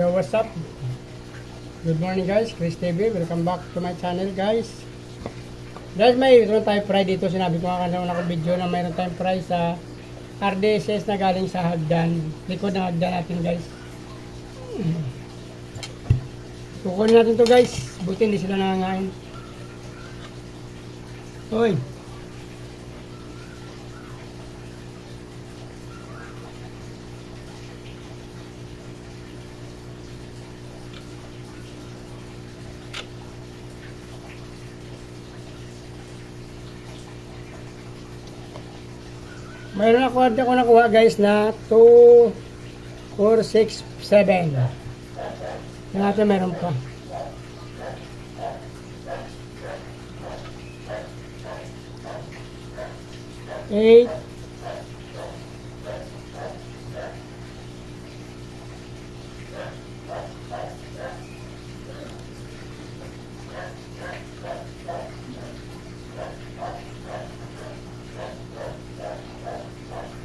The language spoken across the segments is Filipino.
So what's up? Good morning guys, Chris TV. Welcome back to my channel guys. Guys, mayroon tayong prize dito. Sinabi ko nga kanina akong video na mayroon tayong prize sa RDSS na galing sa hagdan. Likod ng hagdan natin guys. Kukunin natin to guys. Buti hindi sila nangangain. Hoy. Mayroon ako nakuha guys na 2, 4, 6, 7. Yan natin mayroon pa. Eight.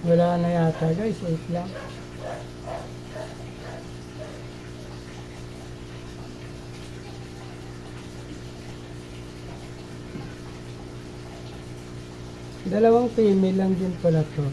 Wala na yata guys, 8 lang. Dalawang female lang din pala to.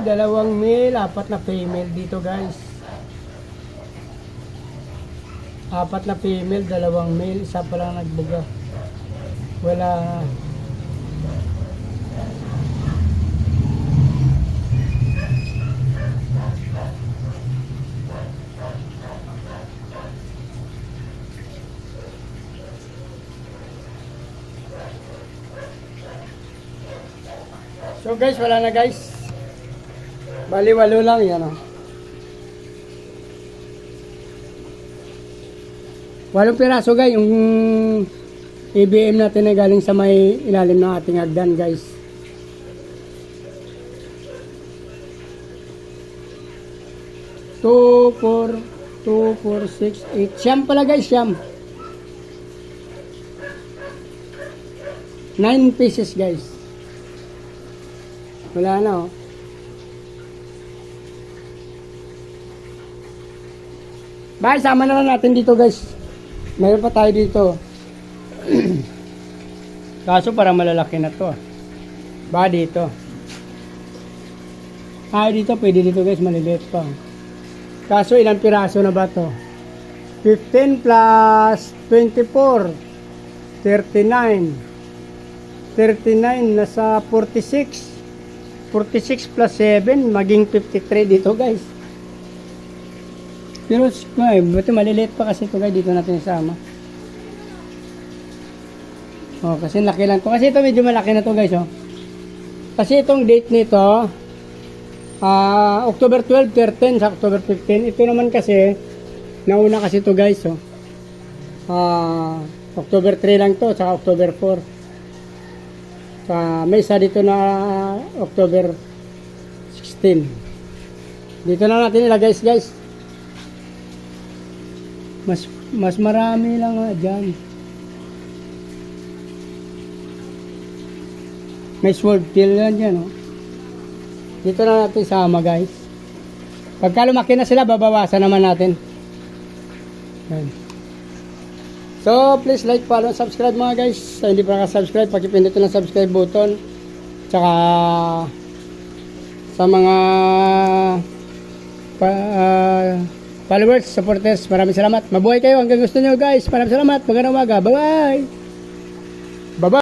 Dalawang male, 4 na female dito guys. 4 na female, 2 male, isa pa lang nagbuga. Wala na. So guys, wala na guys. Bali, 8 lang yan o. 8 piraso guys, yung EBM natin na galing sa may ilalim ng ating hagdan guys. Two, four, 6, 8. Siyam pala guys, siyam. 9 pieces guys. Wala na o. Bye, sama na lang natin dito guys. Mayroon pa tayo dito. Kaso para malalaki na to. Ba dito. Dito pwede dito guys, maliliit pa. Kaso ilang piraso na ba to? 15 plus 24 39 nasa 46 plus 7 maging 53 dito guys. Pero buti maliliit pa kasi ito guys, dito natin isama. Kasi laki lang to. Kasi ito medyo malaki na to guys oh. Kasi itong date nito October 12, 13 sa October 15. Ito naman kasi nauna kasi to guys oh. October 3 lang to sa October 4. May isa dito na October 16. Dito na natin ilagay guys. Mas marami lang nga dyan. May swordtail yan dyan oh. Dito na natin sama guys. Pagka lumaki na sila, babawasan naman natin. Yan. So please like, follow, subscribe mga guys. Sa hindi pa nakasubscribe, pakipindot na subscribe button. Tsaka sa mga followers, supporters, maraming salamat. Mabuhay kayo hanggang gusto nyo guys. Maraming salamat. Magandang umaga. Bye bye. Bye bye.